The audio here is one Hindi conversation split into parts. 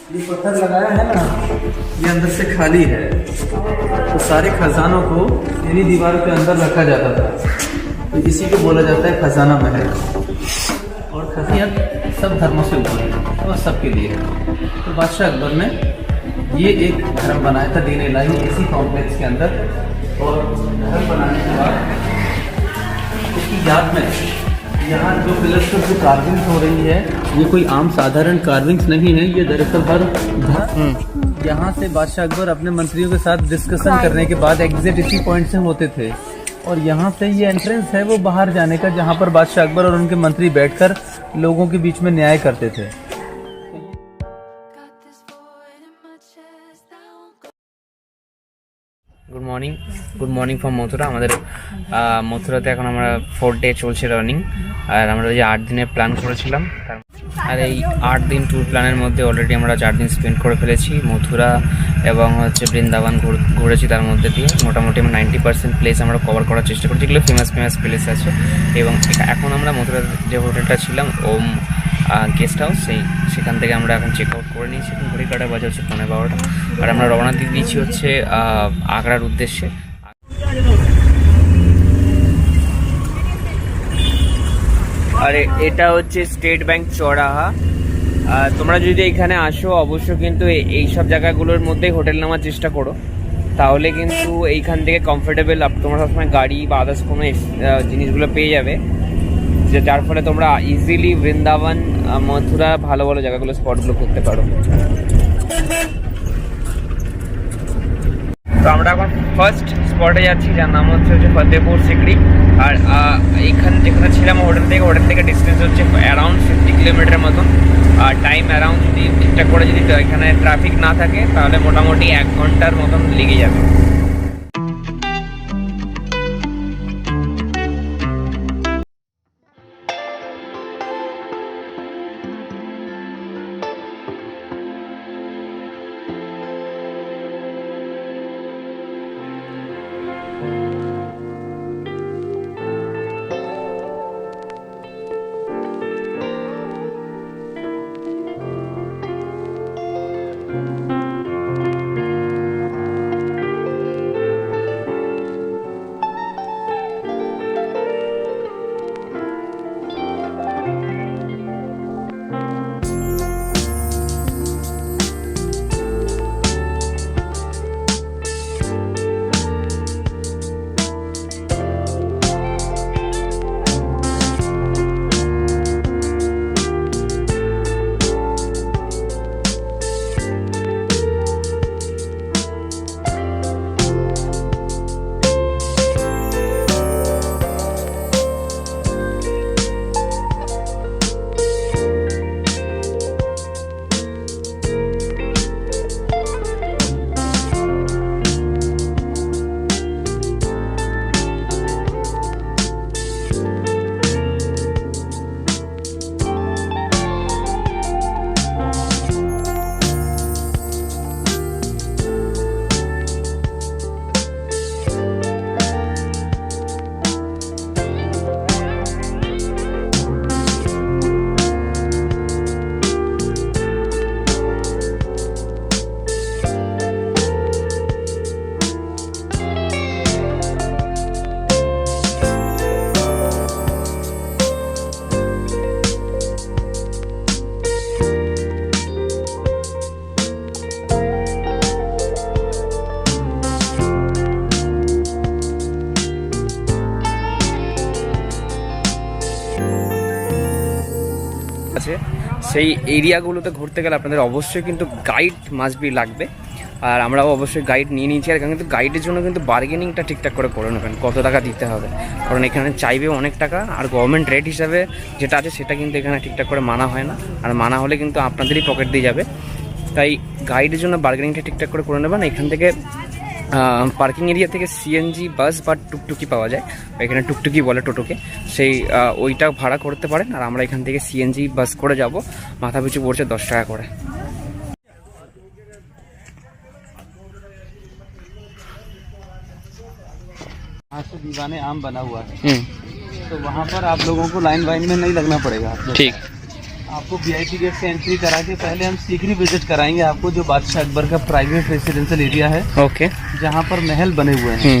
ये पत्थर लगाया है ना, ये अंदर से खाली है, तो सारे खजानों को इन्हीं दीवारों के अंदर रखा जाता था, तो इसी को बोला जाता है खजाना महल। और खजाना सब धर्मों से ऊपर है और सबके लिए है। तो बादशाह अकबर ने ये एक धर्म बनाया था, दीन इलाही, इसी कॉम्प्लेक्स के अंदर। और धर्म बनाने के बाद उसकी याद में यहाँ जो पिलर्स पर जो कार्विंग्स हो रही है, ये कोई आम साधारण कार्विंग्स नहीं है, ये दरअसल हर यहाँ से बादशाह अकबर अपने मंत्रियों के साथ डिस्कशन करने के बाद एग्जिट इसी पॉइंट से होते थे। और यहाँ से ये एंट्रेंस है वो बाहर जाने का, जहाँ पर बादशाह अकबर और उनके मंत्री बैठकर लोगों के बीच में न्याय करते थे। Good morning from Mathura. আমাদের মথুরাতে এখন আমরা 4 ডে চলছে রানিং, আর আমরা যে 8 দিনের প্ল্যান করেছিলাম, আর এই 8 দিন ট্যুর প্ল্যানের মধ্যে অলরেডি আমরা 4 দিন স্পেন্ড করে ফেলেছি। মথুরা এবং হচ্ছে বৃন্দাবন ঘুরেছি, তার মধ্যে দিয়ে মোটামুটি 90% প্লেস আমরা কভার করার চেষ্টা করছি, যেগুলো ফেমাস প্লেস আছে। এবং এখন আমরা মথুরার যে হোটেলটা ছিলাম ওম গেস্ট হাউস, সেখান থেকে আমরা এখন চেক আউট করে নিয়েছি। এখন ঘড়ি কাটা বাজে হচ্ছে 12:15, আর আমরা রওনা দিয়ে দিয়েছি হচ্ছে আগ্রার উদ্দেশ্যে। আর এটা হচ্ছে স্টেট ব্যাংক চৌরাহা। তোমরা যদি এখানে আসো অবশ্যই কিন্তু এই সব জায়গাগুলোর মধ্যেই হোটেল নেওয়ার চেষ্টা করো, তাহলে কিন্তু এইখান থেকে কমফোর্টেবল তোমরা সবসময় গাড়ি বা আদার্স কোনো জিনিসগুলো পেয়ে যাবে, যার ফলে তোমরা ইজিলি বৃন্দাবন, মথুরা ভালো ভালো জায়গাগুলো স্পটগুলো করতে পারো। তো আমরা এখন ফার্স্ট স্পটে যাচ্ছি, যার নাম হচ্ছে ফতেহপুর সিকরি। আর এইখানে যেখানে ছিলাম হোটেল থেকে ডিস্টেন্স হচ্ছে অ্যারাউন্ড 50 কিলোমিটার মতন। আর টাইম অ্যারাউন্ড যদি ঠিকঠাক করে যদি এখানে ট্রাফিক না থাকে তাহলে মোটামুটি 1 ঘন্টার মতন লেগে যাবে। সেই এরিয়াগুলোতে ঘুরতে গেলে আপনাদের অবশ্যই কিন্তু গাইড মাস্ট বি লাগবে, আর আমরাও অবশ্যই গাইড নিয়ে নিয়েছি। আর কিন্তু গাইডের জন্য কিন্তু বার্গেনিংটা ঠিকঠাক করে নেবেন, কত টাকা দিতে হবে, কারণ এখানে চাইবে অনেক টাকা, আর গভর্নমেন্ট রেট হিসাবে যেটা আছে সেটা কিন্তু এখানে ঠিকঠাক করে মানা হয় না, আর মানা হলে কিন্তু আপনাদেরই পকেট দিয়ে যাবে। তাই গাইডের জন্য বার্গেনিংটা ঠিকঠাক করে নেবেন। এখান থেকে পার্কিং এরিয়া থেকে সিএনজি বাস বা টুকটুকি পাওয়া যায়, এখানে টুকটুকি বলে টোটোকে, সেই ওইটা ভাড়া করতে পারেন। আর আমরা এখান থেকে সিএনজি বাস করে যাব, মাথা পিছু পড়ছে 10 টাকা করে। दीवाने आम बना हुआ है, तो वहाँ पर आप लोगों को लाइन वाइन में नहीं लगना पड़ेगा। ठीक। आपको वीआईपी गेट से एंट्री करा के पहले हम सीकरी विजिट कराएंगे आपको, जो बादशाह अकबर का प्राइवेट रेसिडेंशियल एरिया है। ओके। जहाँ पर महल बने हुए हैं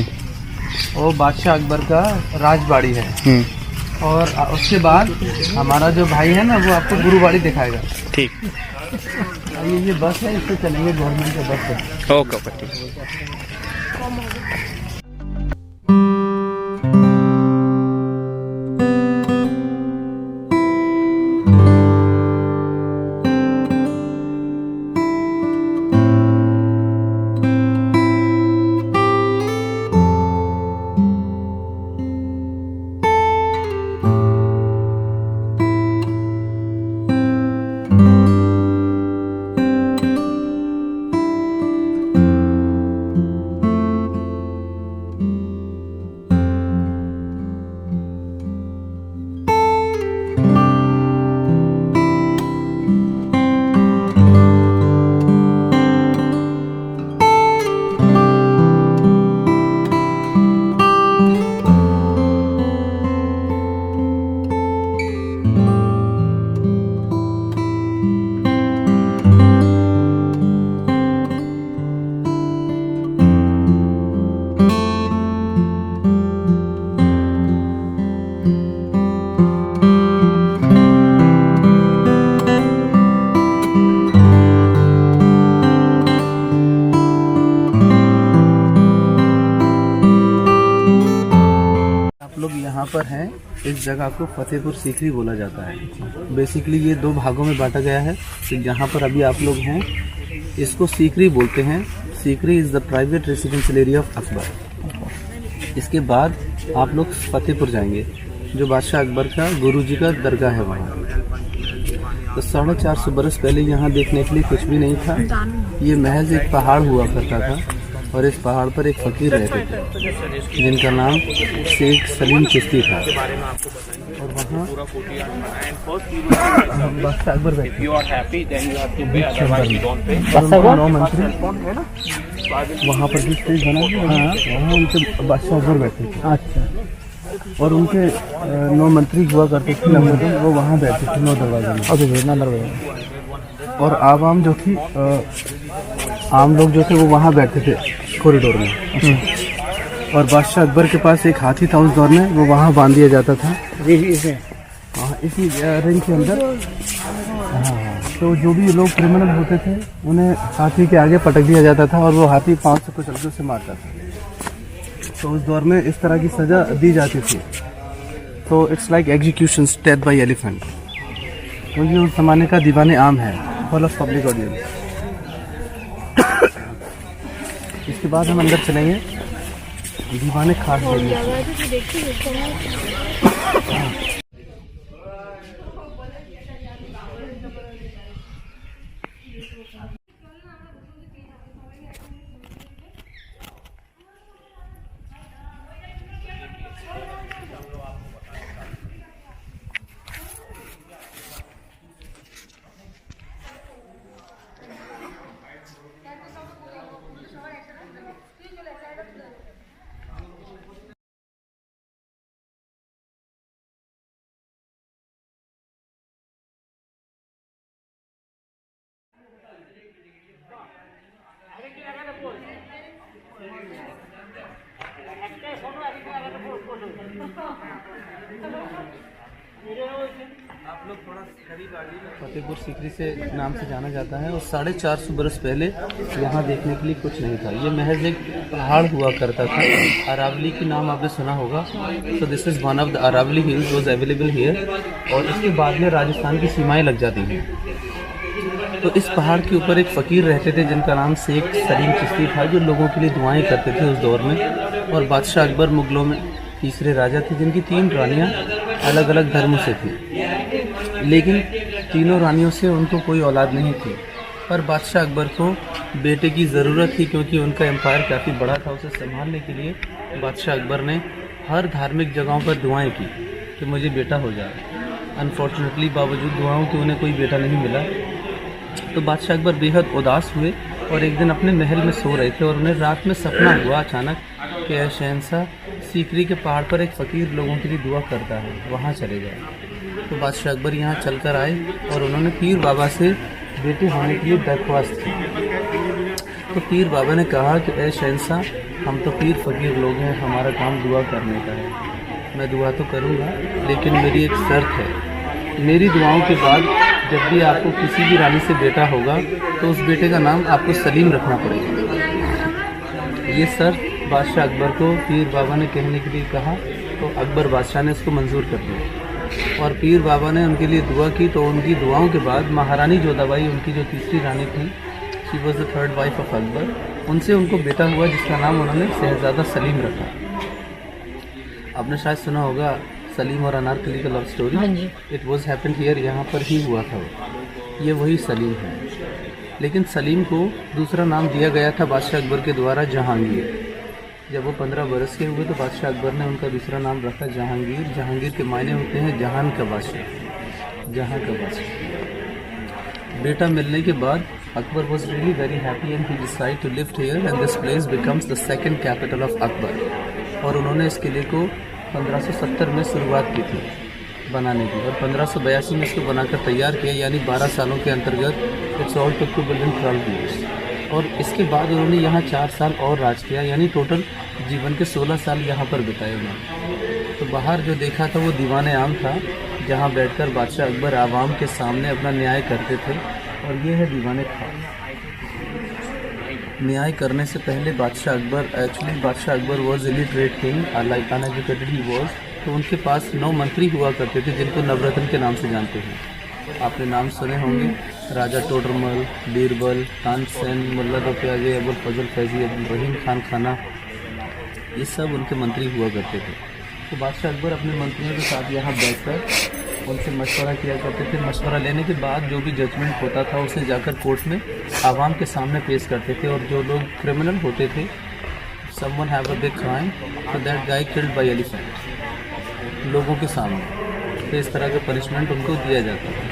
और बादशाह अकबर का राजबाड़ी है। और उसके बाद हमारा जो भाई है ना, वो आपको गुरुबाड़ी दिखाएगा। ठीक। ये बस है, इससे चलेंगे गवर्नमेंट के बस से। ओके ओके ठीक। यहाँ पर हैं, इस जगह को फतेहपुर सीकरी बोला जाता है। बेसिकली ये दो भागों में बांटा गया है। तो जहाँ पर अभी आप लोग हैं, इसको सीकरी बोलते हैं। Sikri is the private residential area of Akbar. इसके बाद आप लोग फतेहपुर जाएंगे, जो बादशाह अकबर का गुरुजी का दरगाह है वहाँ। तो 450 बरस पहले यहाँ देखने के लिए कुछ भी नहीं था। ये महज एक पहाड़ हुआ करता था और इस पहाड़ पर एक फ़कीर रहते थे जिनका नाम शेख सलीम चिश्ती था। और वहाँ बादशाह अकबर बैठे, 9 मंत्री वहाँ पर भी स्टेज बना। हाँ, वहाँ उनके बादशाह अकबर बैठे थे। अच्छा। और उनके 9 मंत्री हुआ करते थे, वो वहाँ बैठते थे 9 दरवाजे में। और आवाम जो थी, आम लोग जो थे वो वहाँ बैठते थे कॉरिडोर में। और बादशाह अकबर के पास एक हाथी था उस दौर में, वो वहाँ बांध दिया जाता था इसी रिंग के अंदर। हाँ, तो जो भी लोग क्रिमिनल होते थे उन्हें हाथी के आगे पटक दिया जाता था और वो हाथी 5 से कुछ हल्के से मारता था। तो उस दौर में इस तरह की सज़ा दी जाती थी। तो it's like execution, death by elephant. तो ये उस ज़माने का दीवाने आम है, फॉल ऑफ पब्लिक ऑडियंस। इसके बाद हम अंदर चलेंगे दीवाने खास आप लोग थोड़ा करीब आगे। फतेहपुर सीकरी से नाम से जाना जाता है और 450 बरस पहले यहाँ देखने के लिए कुछ नहीं था। ये महज एक पहाड़ हुआ करता था। अरावली की नाम आपने सुना होगा। So this is one of the Aravalli hills was available here. और इसके बाद में राजस्थान की सीमाएं लग जाती हैं। तो इस पहाड़ के ऊपर एक फ़कीर रहते थे जिनका नाम शेख सलीम चिश्ती था, जो लोगों के लिए दुआएं करते थे उस दौर में। और बादशाह अकबर मुग़लों में तीसरे राजा थे, जिनकी 3 रानियाँ अलग अलग धर्मों से थी, लेकिन तीनों रानियों से उनको कोई औलाद नहीं थी। पर बादशाह अकबर को बेटे की ज़रूरत थी, क्योंकि उनका एम्पायर काफ़ी बड़ा था। उसे संभालने के लिए बादशाह अकबर ने हर धार्मिक जगहों पर दुआएं की कि मुझे बेटा हो जाए। अनफॉर्चुनेटली बावजूद दुआओं के उन्हें कोई बेटा नहीं मिला। तो बादशाह अकबर बेहद उदास हुए और एक दिन अपने महल में सो रहे थे और उन्हें रात में सपना हुआ अचानक कि शहंशाह सीकरी के पहाड़ पर एक फ़कीर लोगों के लिए दुआ करता है, वहाँ चले गए। तो बादशाह अकबर यहाँ चलकर आए और उन्होंने पीर बाबा से बेटे होने के लिए दरख्वास्त की। तो पीर बाबा ने कहा कि ए शहंशाह, हम तो पीर फ़कीर लोग हैं, हमारा काम दुआ करने का है। मैं दुआ तो करूँगा, लेकिन मेरी एक शर्त है। मेरी दुआओं के बाद जब भी आपको किसी भी रानी से बेटा होगा तो उस बेटे का नाम आपको सलीम रखना पड़ेगा। ये शर्त बादशाह अकबर को पीर बाबा ने कहने के लिए कहा, तो अकबर बादशाह ने उसको मंजूर कर दिया और पीर बाबा ने उनके लिए दुआ की। तो उनकी दुआओं के बाद महारानी जोधाबाई, उनकी जो तीसरी रानी थी, she was the third wife of Akbar, उनसे उनको बेटा हुआ जिसका नाम उन्होंने शहजादा सलीम रखा। आपने शायद सुना होगा सलीम और अनारकली का लव स्टोरी। हाँ जी। इट वॉज हैपन हियर, यहाँ पर ही हुआ था। ये वही सलीम है, लेकिन सलीम को दूसरा नाम दिया गया था बादशाह अकबर के द्वारा, जहांगीर। जब वो 15 बरस के हुए तो बादशाह अकबर ने उनका दूसरा नाम रखा जहांगीर। जहांगीर के मायने होते हैं जहान का बादशाह, जहां का बादशाह। बेटा मिलने के बाद Akbar was really very happy and he decide to live here and this place becomes the second capital of Akbar. और उन्होंने इस किले को 1570 में शुरुआत की थी बनाने की, और 1582 में इसको बनाकर तैयार किया, यानी 12 सालों के अंतर्गत it's all took to build in 12 years. और इसके बाद उन्होंने यहाँ 4 साल और राज किया, यानी टोटल जीवन के 16 साल यहाँ पर बिताए उन्होंने। तो बाहर जो देखा था वो दीवान आम था, जहाँ बैठकर बादशाह अकबर आवाम के सामने अपना न्याय करते थे, और ये है दीवान खास। न्याय करने से पहले बादशाह Akbar was illiterate king, like uneducated he was. तो उनके पास 9 मंत्री हुआ करते थे जिनको नवरत्न के नाम से जानते हैं। आपने नाम सुने होंगे, राजा टोडरमल, बीरबल, तानसेन, मुल्ला दो प्याजे, अबुल फजल फैजी, अब्दुल रहीम खान खाना, ये सब उनके मंत्री हुआ करते थे। तो बादशाह अकबर अपने मंत्रियों के साथ यहाँ बैठकर उनसे मशवरा किया करते थे। मशवरा लेने के बाद जो भी जजमेंट होता था उसे जाकर कोर्ट में आवाम के सामने पेश करते थे। और जो लोग क्रिमिनल होते थे, someone have a big crime, तो that guy killed by elephant, लोगों के सामने। तो इस तरह का पनिशमेंट उनको दिया जाता था।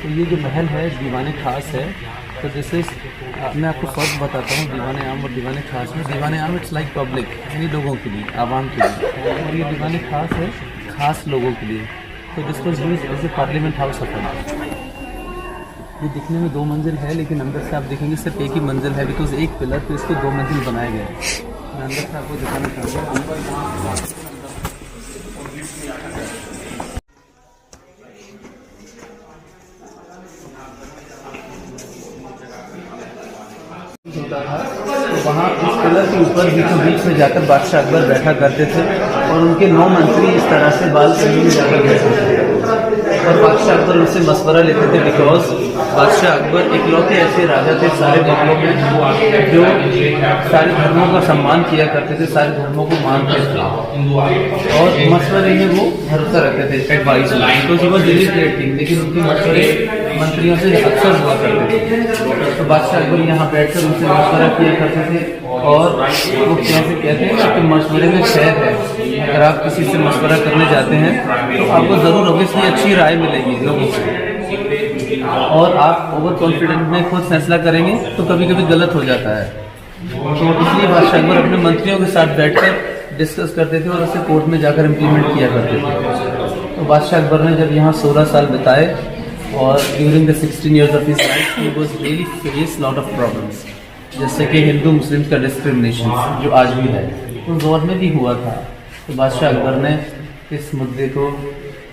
तो ये जो महल है दीवाने खास है। तो दिस इज, मैं आपको फर्क बताता हूँ दीवाने आम और दीवाने खास में। दीवाने आम इट्स लाइक पब्लिक, यानी लोगों के लिए, आवाम के लिए, और ये दीवाने खास है खास लोगों के लिए। तो this was used as a parliament house of Akbar. ये दिखने में 2 मंजिल है, लेकिन अंदर से आप देखेंगे सिर्फ एक ही मंजिल है, बिकॉज एक पिलर पे इसके 2 मंजिल बनाए गए हैं। मैं अंदर से आपको दिखाना चाहूँगा। होता था तो वहाँ इस पिलर के ऊपर बीचों बीच में जाकर बादशाह अकबर बैठा करते थे, और उनके 9 मंत्री इस तरह से बालकनी में जाकर बैठते थे, और बादशाह अकबर उनसे मशवरा लेते थे। बिकॉज बादशाह अकबर इकलौते ऐसे राजा थे सारे मुल्कों में जो सारे धर्मों का सम्मान किया करते थे, सारे धर्मों को मानते थे, और मशवरे में वो भरोसा रखते थे, एडवाइस। तो ही वॉज इलिटरेट किंग, लेकिन उनके मशवरे मंत्रियों से अक्सर हुआ करते थे। तो बादशाह अकबर यहाँ बैठकर उनसे मशवरा किया करते थे, और वो कैसे कहते हैं कि मशवरे में खैर है। अगर आप किसी से मशवरा करने जाते हैं तो आपको ज़रूर ऑब्वियसली अच्छी राय मिलेगी लोगों से, और आप ओवर कॉन्फिडेंट में खुद फैसला करेंगे तो कभी कभी गलत हो जाता है। तो इसलिए बादशाह अकबर अपने मंत्रियों के साथ बैठकर डिस्कस करते थे और उसे कोर्ट में जाकर इम्प्लीमेंट किया करते थे। तो बादशाह अकबर ने जब यहाँ 16 साल बिताए, और during the 16 years of his life he was really face lot of problems, जैसे कि हिंदू मुस्लिम का डिस्क्रिमिनेशन जो आज भी है, उस दौर में भी हुआ था। तो बादशाह अकबर ने इस मुद्दे को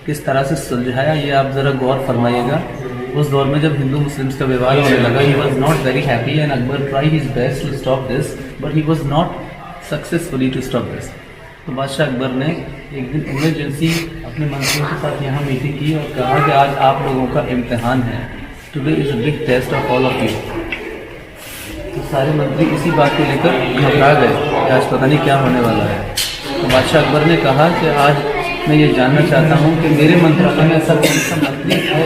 किस तरह से सुलझाया, ये आप ज़रा गौर फरमाइएगा। उस दौर में जब हिंदू मुस्लिम्स का विवाद होने लगा, he was not very happy and Akbar try his best to stop this, but he was not successfully to stop this. तो बादशाह अकबर ने एक दिन इमरजेंसी अपने मंत्रियों के साथ यहाँ मीटिंग की और कहा कि आज आप लोगों का इम्तिहान है, today is a big test of all of you. तो सारे मंत्री इसी बात को लेकर घबरा गए कि आज पता नहीं क्या होने वाला है। तो बादशाह अकबर ने कहा कि आज मैं ये जानना चाहता हूँ कि मेरे मंत्रालय में ऐसा कौन सा मंत्री है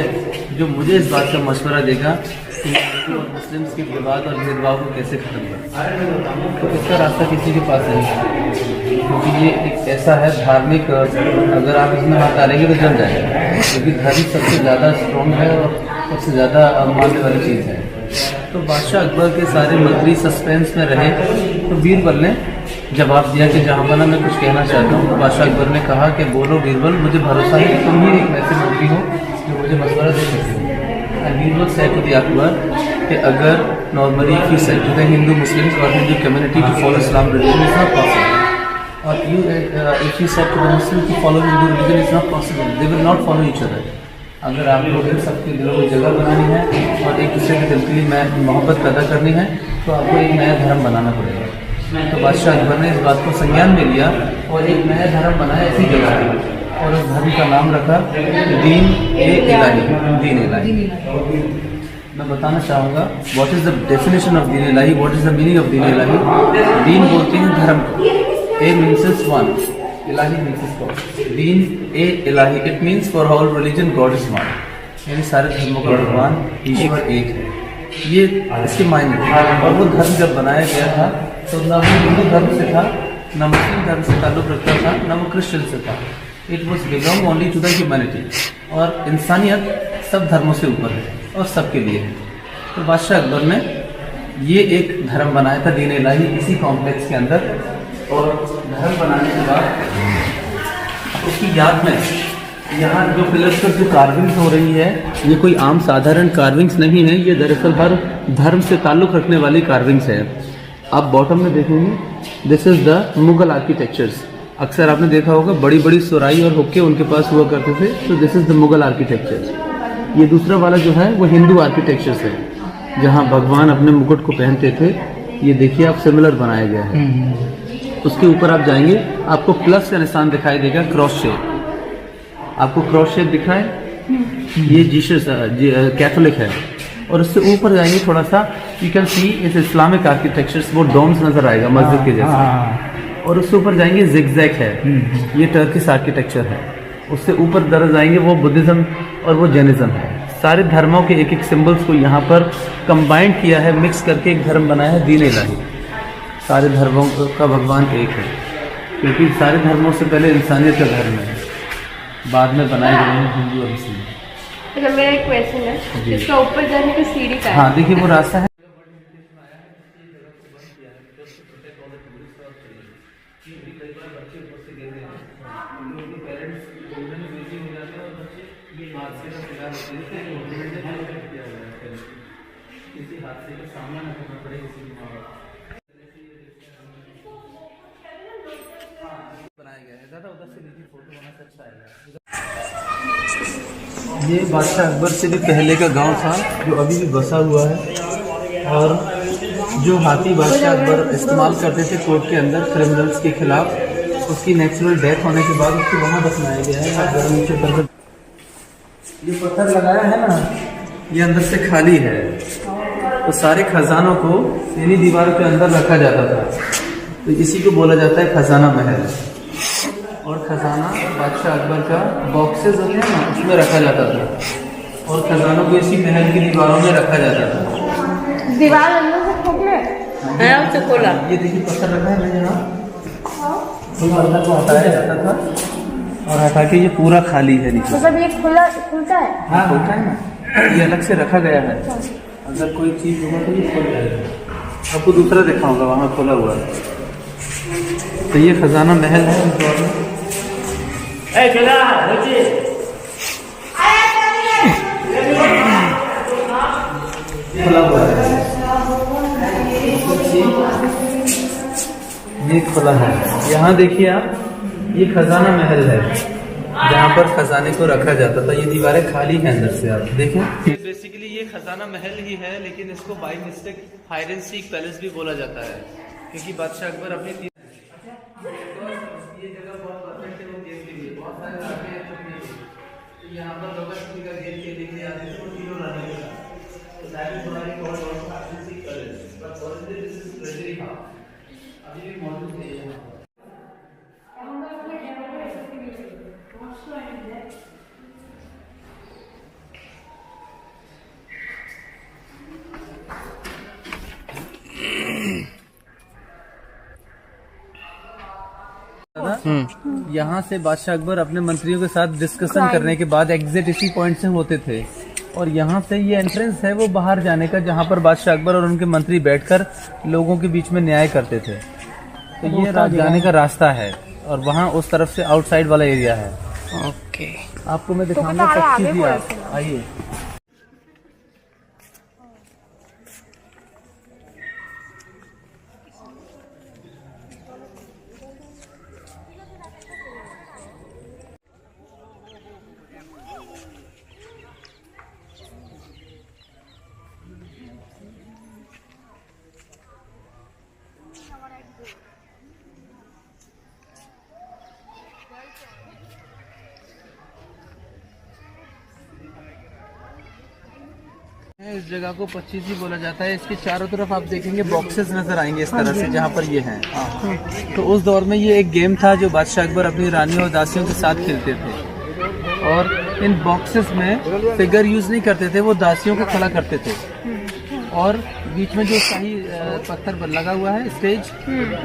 जो मुझे इस बात का मशवरा देगा कि हिंदू और मुस्लिम्स के विवाद और भेदभाव को कैसे खत्म करें। तो इसका रास्ता किसी के पास नहीं है, क्योंकि ये एक ऐसा है धार्मिक, अगर आप इसमें हाथ डालेंगे तो जम जाएगा, क्योंकि धर्म सबसे ज़्यादा स्ट्रॉन्ग है और सबसे ज़्यादा मानने वाली चीज़ है। तो बादशाह अकबर के सारे मंत्री सस्पेंस में रहे। तो बीरबल ने जवाब दिया कि जहाँ बना मैं कुछ कहना चाहता हूँ। तो बादशाह अकबर ने कहा कि बोलो बीरबल, मुझे भरोसा है कि तुम ही एक ऐसे मंत्री हो जो मुझे मशवरा दे सकते हो। Birbal said to the Akbar कि अगर normally if you said to the Hindu Muslims or Hindu community to follow Islam religion is not possible, or if you said to the Muslims to follow Hindu religion is not possible, they will not follow each other. अगर आप लोग इन सबके दिलों को जगह बनानी है और एक दूसरे के दिल के लिए मोहब्बत पैदा करनी है तो आपको एक नया धर्म बनाना पड़ेगा। तो बादशाह अकबर ने इस बात को संज्ञान में लिया और एक नया धर्म बनाया ऐसी जगह पर, और उस धर्म का नाम रखा दीन ए इलाही, दीन इलाही। मैं बताना चाहूँगा what is the definition of Din Ilahi, what is the meaning of Din Ilahi. दीन बोलते हैं धर्म को, ए मीन्स वन, इलाही मीन्स गॉड। दीन ए Ilahi, it means for all religion God is one, यानी सारे धर्मों का भगवान ईश्वर एक है। ये इसके मायने थे। और वो धर्म जब बनाया गया था तो न वो हिंदू धर्म से था, न मुस्लिम धर्म से ताल्लुक़ रखता था, न वो क्रिश्चियन से था। It was belong only to the humanity, और इंसानियत सब धर्मों से ऊपर है और सबके लिए है। तो बादशाह अकबर ने ये एक धर्म बनाया था दीन इलाही इसी कॉम्प्लेक्स के अंदर, और धर्म बनाने के बाद उसकी याद में यहाँ जो पिलर्स पर जो कार्विंग्स हो रही है, ये कोई आम साधारण कार्विंग्स नहीं है, ये दरअसल हर धर्म से ताल्लुक़ रखने वाली कार्विंग्स है। आप बॉटम में देखेंगे, this is the Mughal architectures. अक्सर आपने देखा होगा बड़ी बड़ी सुराई और हुक्के उनके पास हुआ करते थे, तो this is the Mughal architectures. ये दूसरा वाला जो है वो हिंदू आर्किटेक्चर्स है, जहाँ भगवान अपने मुकुट को पहनते थे। ये देखिए आप सिमिलर बनाया गया है। उसके ऊपर आप जाएंगे, आपको प्लस का निशान दिखाई देगा, क्रॉस शेप। आपको क्रॉस शेप दिख रहा है, ये जीसस कैथोलिक है। और उससे ऊपर जाएंगे थोड़ा सा, यू कैन सी इस इस्लामिक आर्किटेक्चर्स, वो डोम्स नजर आएगा मस्जिद के जैसे। और उससे ऊपर जाएंगे जिगजैग है, ये टर्किश आर्किटेक्चर है। उससे ऊपर दर जाएंगे वो बुद्धिज्म और वो जैनिज्म है। सारे धर्मों के एक एक सिंबल्स को यहाँ पर कंबाइन किया है, मिक्स करके एक धर्म बनाया है दीन इलाही। सारे धर्मों का भगवान एक है, क्योंकि सारे धर्मों से पहले इंसानियत का धर्म है, बाद में बनाए गए हैं हिंदू और मुस्लिम। अच्छा, मेरा एक क्वेश्चन है, इसका ऊपर जाने का सीढ़ी का है? हाँ देखिए वो रास्ता है। किसी हादसे का सामना न करना पड़े किसी भी माँ बाप। बनाया गया है दादा, उधर से लीजिए फोटो, बना अच्छा आएगा। ये बादशाह अकबर से भी पहले का गांव था जो अभी भी बसा हुआ है, और जो हाथी बादशाह अकबर इस्तेमाल करते थे कोर्ट के अंदर क्रिमिनल्स के खिलाफ, उसकी नेचुरल डेथ होने के बाद उसको वहाँ दफनाया गया है। नीचे पर ये पत्थर लगाया है ना, ये अंदर से खाली है, तो सारे खजानों को इन्हीं दीवारों के अंदर रखा जाता था। तो इसी को बोला जाता है खजाना महल। और खजाना बादशाह अकबर का बॉक्सेस होते हैं ना, उसमें रखा जाता था, और खजानों को इसी महल की दीवारों में रखा जाता था। दीवार अंदर से खोलना है, उससे खोला। ये देखिए पत्थर रखा है मैंने यहाँ, तो पत्थर को हटाया जाता था और हटा के ये पूरा खाली है नीचे। मतलब ये खुलता है? हाँ खुलता है ना, ये अलग से रखा गया है। अगर कोई चीज़ होगा तो ये खुल जाएगा। आपको दूसरा दिखाऊंगा, वहाँ खुला हुआ है। तो ये खजाना महल है इस दौर में। खुला हुआ है, ये खुला है। यहाँ देखिए आप, ये खजाना महल है जहाँ पर खजाने को रखा जाता था। ये दीवारें खाली हैं अंदर से, आप देखें। बेसिकली ये खजाना महल ही है, लेकिन इसको by mistake hide and seek palace भी बोला जाता है, क्योंकि बादशाह अकबर अपनी ये जगह बहुत परफेक्ट है वो गेम के लिए। बहुत सारे राजा हैं तो यहाँ पर लोग का गेम के लिए आते थे, वो तीनों राजा का। तो that is why called also hide and seek palace, but originally this is treasury house, अभी भी मौजूद है यहाँ पर। यहाँ से बादशाह अकबर अपने मंत्रियों के साथ डिस्कशन करने के बाद एग्जिट इसी पॉइंट से होते थे, और यहाँ से ये एंट्रेंस है वो बाहर जाने का, जहाँ पर बादशाह अकबर और उनके मंत्री बैठकर लोगों के बीच में न्याय करते थे। तो ये जाने का रास्ता है और वहाँ उस तरफ से आउटसाइड वाला एरिया है। ओके। आपको मैं दिखाऊंगा सब चीज़, आप आइए। इस जगह को 25 ही बोला जाता है। इसके चारों तरफ आप देखेंगे बॉक्सेस नजर आएंगे इस तरह से, जहाँ पर ये हैं। तो उस दौर में ये एक गेम था जो बादशाह अकबर अपनी रानियों और दासियों के साथ खेलते थे। और इन बॉक्सेस में फिगर यूज नहीं करते थे, वो दासियों को खड़ा करते थे और बीच में जो शाही पत्थर पर लगा हुआ है स्टेज,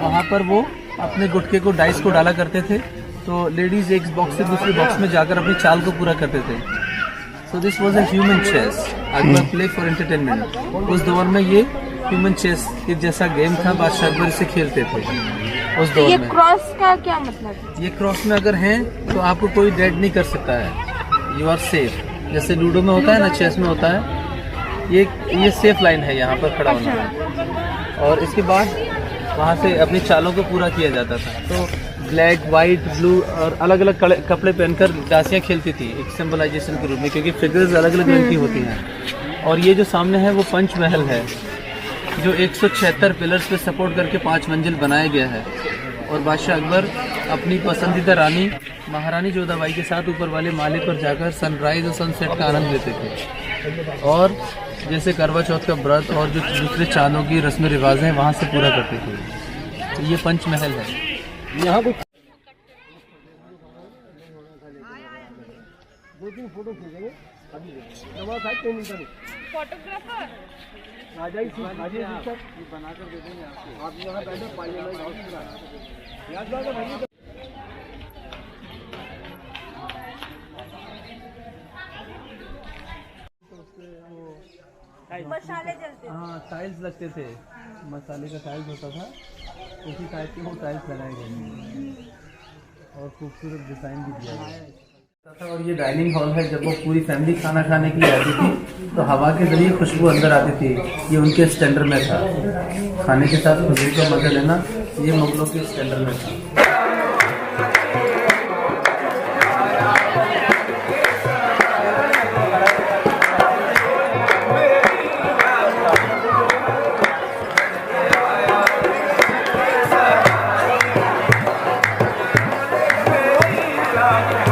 वहाँ पर वो अपने गुटके को, डाइस को डाला करते थे। तो लेडीज एक बॉक्स से दूसरे बॉक्स में जाकर अपनी चाल को पूरा करते थे। So this was a human chess. Akbar play for entertainment. उस दौर में ये ह्यूमन चेस के जैसा गेम था, बादशाह अकबर इसे खेलते थे उस दौर में। ये क्रॉस का क्या मतलब है? ये क्रॉस में अगर हैं तो आपको कोई डेड नहीं कर सकता है, यू आर सेफ। जैसे लूडो में होता है ना, चेस में होता है, ये सेफ लाइन है यहाँ पर खड़ा होना। और इसके बाद वहाँ से अपनी चालों को पूरा किया जाता था। तो ब्लैक, वाइट, ब्लू और अलग अलग कपड़े पहनकर दासियाँ खेलती थी एक सिंबलाइजेशन के रूप में, क्योंकि फिगर्स अलग अलग रंग की होती हैं। और ये जो सामने है वो पंच महल है, जो 176 पिलर्स पे सपोर्ट करके 5 मंजिल बनाया गया है। और बादशाह अकबर अपनी पसंदीदा रानी महारानी जोधाबाई के साथ ऊपर वाले माले पर जाकर सनराइज और सनसेट का आनंद लेते थे। और जैसे करवा चौथ का व्रत और जो दूसरे चांदों की रस्म रिवाज हैं वहाँ से पूरा करते थे। तो ये पंच महल है। यहाँ को 2-3 फोटो खींचेंगे अभी। फोटोग्राफर बना कर दे देंगे आपको। आप यहाँ बैठे पार्लियामेंट हाउस याद बात है। मसाले जलते थे। हाँ, टाइल्स लगते थे, मसाले का टाइल्स होता था, उसी टाइप के वो टाइल्स लगाए गए और खूबसूरत डिजाइन भी दिया गया था। और ये डाइनिंग हॉल है। जब वो पूरी फैमिली खाना खाने के लिए आती थी तो हवा के जरिए खुशबू अंदर आती थी। ये उनके स्टैंडर्ड में था, खाने के साथ खुशबू का मजा लेना ये मुगलों के स्टैंडर्ड में था। Yeah.